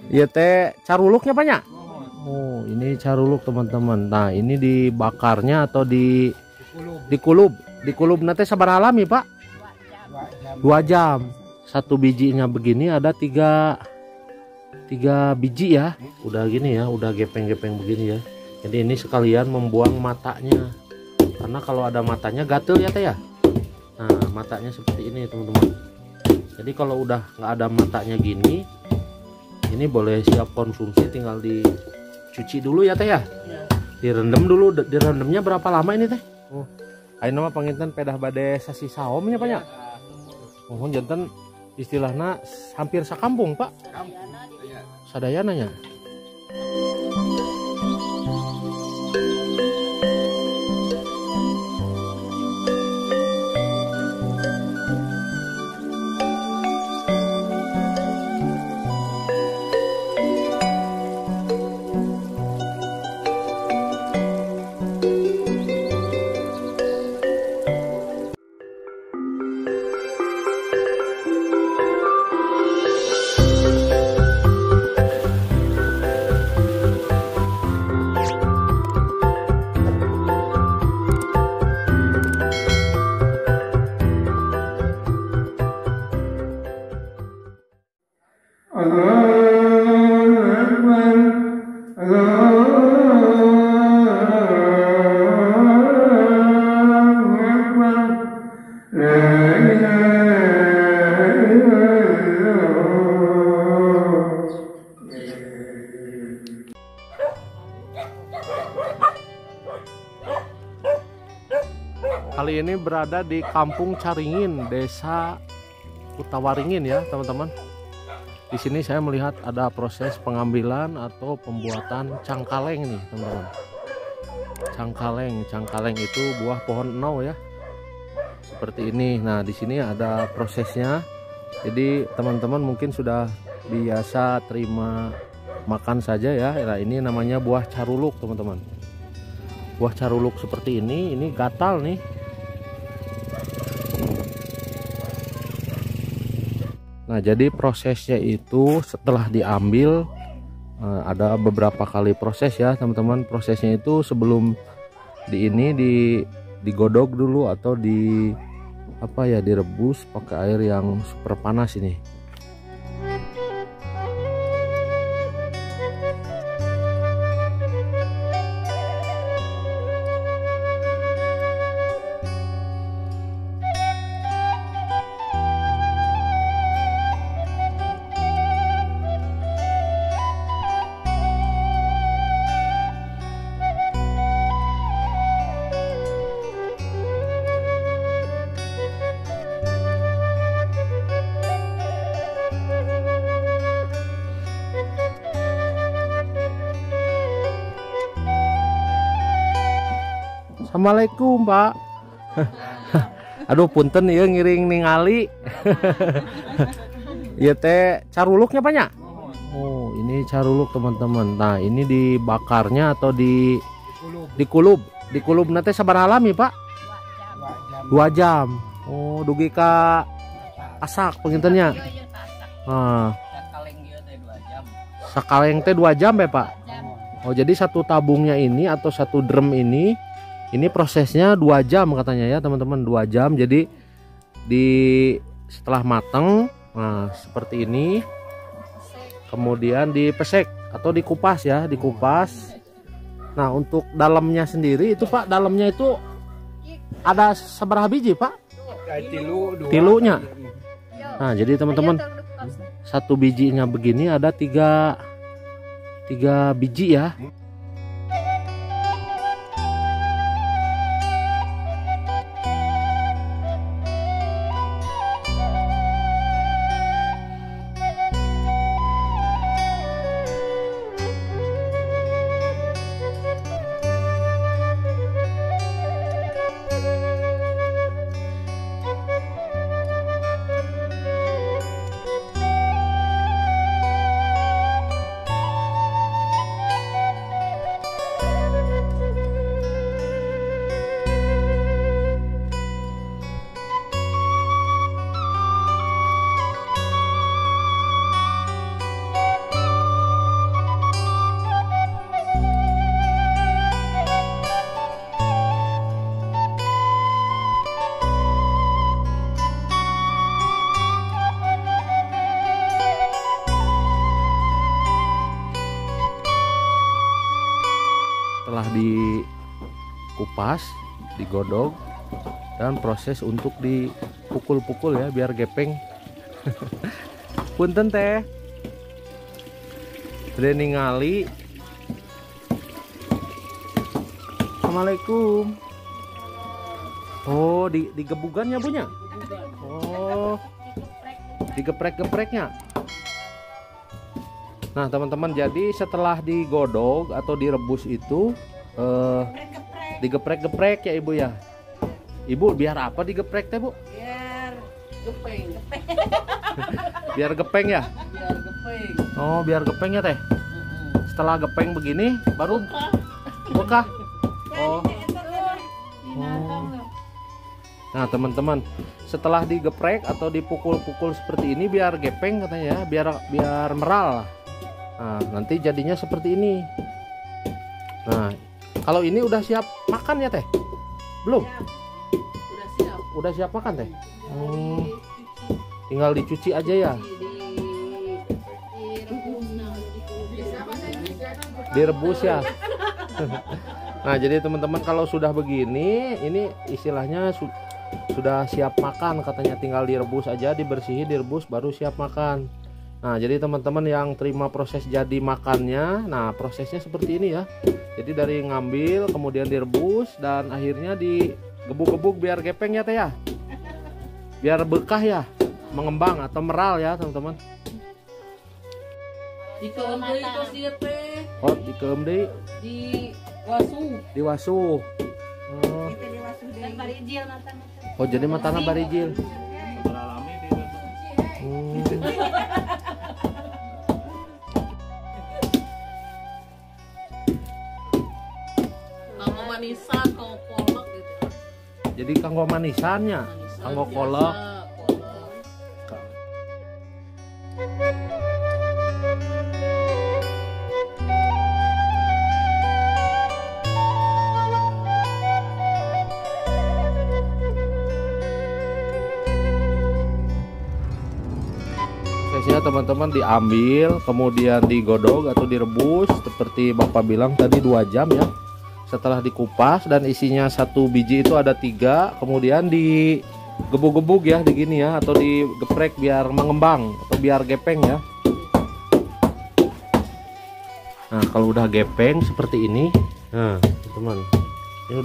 Iya teh caruluknya banyak. Oh, ini caruluk teman-teman. Nah, ini dibakarnya atau dikulub. Dikulub nanti sabar alami, Pak. 2 jam. Satu bijinya begini ada tiga biji ya. Udah gini ya, udah gepeng-gepeng begini ya. Jadi ini sekalian membuang matanya. Karena kalau ada matanya gatel ya teh ya. Nah, matanya seperti ini teman-teman. Jadi kalau udah nggak ada matanya gini, ini boleh siap konsumsi, tinggal dicuci dulu ya teh ya. Direndam dulu. Direndamnya berapa lama ini teh? Oh, ayo nama panginten pedah bade sasi saomnya banyak. Mohon jantan istilahnya hampir sakampung Pak. Sadayananya. Kali ini berada di Kampung Caringin, Desa Kutawaringin ya teman-teman. Di sini saya melihat ada proses pengambilan atau pembuatan cangkaleng nih teman-teman. Cangkaleng itu buah pohon enau ya. Seperti ini. Nah, di sini ada prosesnya. Jadi teman-teman mungkin sudah biasa terima makan saja ya. Nah, ini namanya buah caruluk teman-teman. Buah caruluk seperti ini gatal nih. Nah, jadi prosesnya itu setelah diambil ada beberapa kali proses ya teman-teman. Prosesnya itu sebelum digodok dulu atau direbus pakai air yang super panas ini. Assalamualaikum Pak. Aduh punten ya ngiring ningali. Iya teh caruluknya banyak. Oh, ini caruluk teman-teman. Nah, ini dibakarnya atau dikulub. Dikulub nanti sabar alami Pak. 2 jam. Oh, dugi ka asak pengintennya. Nah, sakaleng teh 2 jam ya Pak. Oh, jadi satu tabungnya ini atau satu drum ini prosesnya 2 jam katanya ya teman-teman, 2 jam. Jadi setelah mateng, nah seperti ini, kemudian dipesek atau dikupas ya, dikupas. Nah, untuk dalamnya sendiri itu Pak, dalamnya itu ada seberapa biji Pak? Tilunya. Nah, jadi teman-teman, satu bijinya begini ada tiga biji ya. setelah dikupas, digodok, dan proses untuk dipukul-pukul ya biar gepeng. Punten teh. Udah ningali. Assalamualaikum. Oh, digebugannya punya. Oh, digeprek-gepreknya. Nah teman-teman, jadi setelah digodok atau direbus itu digeprek-geprek ya ibu ya. Ibu biar apa digeprek teh bu? Biar gepeng. Biar gepeng ya? Biar gepeng. Oh biar gepeng ya teh. Setelah gepeng begini baru bekah. Oh. Nah teman-teman, setelah digeprek atau dipukul-pukul seperti ini biar gepeng katanya ya, biar meral. Nah nanti jadinya seperti ini. Nah kalau ini udah siap makan ya teh? Belum? Udah siap. Udah siap makan teh? Tinggal dicuci aja ya? Direbus ya. Nah jadi teman-teman, kalau sudah begini ini istilahnya sudah siap makan katanya, tinggal direbus aja, dibersihin, direbus baru siap makan. Nah jadi teman-teman yang terima proses jadi makannya, nah prosesnya seperti ini ya. Jadi dari ngambil kemudian direbus dan akhirnya digebuk-gebuk biar gepeng ya teh ya, biar bekah ya, mengembang atau meral ya teman-teman. Dikeum deui tos ieu teh. Oh dikeum deui. Diwasuh. Oh. Oh jadi matana barijil. Kanggo manisan, kanggo kolak gitu. Jadi kanggo manisannya, kanggo kolak. Prosesnya teman-teman diambil, kemudian digodok atau direbus seperti Bapak bilang tadi 2 jam ya. Setelah dikupas dan isinya 1 biji itu ada 3, kemudian digebuk-gebuk ya begini ya, atau digeprek biar mengembang atau biar gepeng ya. Nah kalau udah gepeng seperti ini, nah teman-teman ini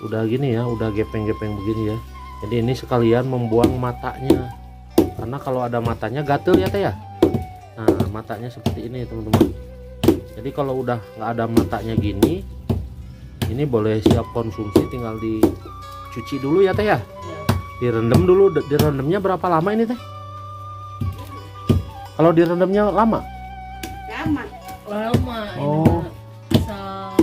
udah gini ya, udah gepeng-gepeng begini ya. Jadi ini sekalian membuang matanya, karena kalau ada matanya gatel ya teh ya. Nah matanya seperti ini teman-teman. Jadi kalau udah nggak ada matanya gini, ini boleh siap konsumsi, tinggal dicuci dulu ya teh ya. Direndam dulu. Direndamnya berapa lama ini teh? Kalau direndamnya lama? Lama. Oh. Asal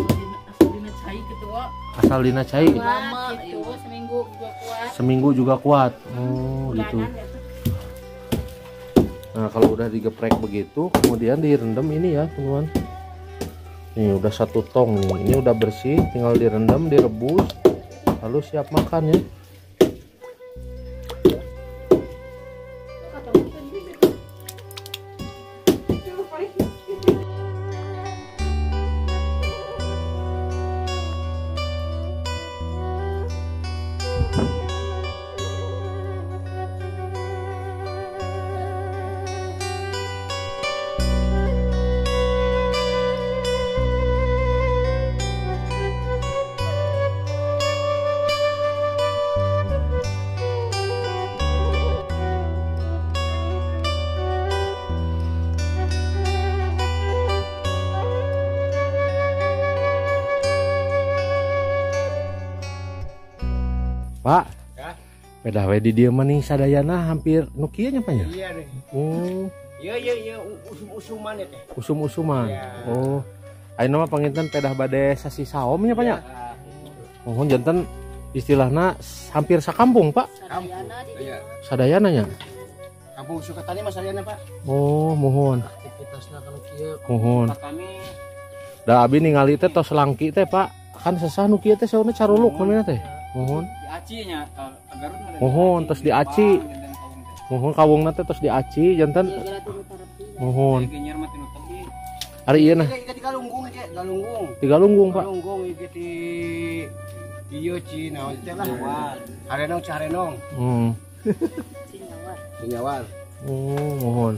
dina cai gitu Wak. Asal dina cai. Lama itu seminggu juga kuat. Seminggu juga kuat. Oh gitu. Nah kalau udah digeprek begitu, kemudian direndam ini ya teman-teman. Nih udah 1 tong nih, ini udah bersih, tinggal direndam, direbus, lalu siap makan ya. Pak, ya? Pedah we di dieu mah sadayana hampir nu kieu nya Pak ya? Iya deh. Oh. Iya usum-usuman ya teh. Usum-usuman. Ya. Oh. Ayeuna mah panginten pedah bade sasi saom nya Pak ya? Mohon janten istilahna hampir sakampung Pak. Iya. Sadayana nya. Kampung Sukatani Mas Ariana Pak. Oh, mohon. Aktivitasna kana kieu. Mohon. Kami Da abi ningali teh tos langki teh Pak. Kan sesah nu kieu teh sauna caruluk namanya teh. Mohon. diaci nya Garut mah. Mohon tos diaci. Mohon kawungna teh tos diaci janten. Mohon. Ari ieu nah. Ieu galunggung ge, galunggung. Di Galunggung, Pak. Galunggung ieu di ieu Cina teh lah. Harenong Carenong. Hmm. Sinyawar. Oh, mohon.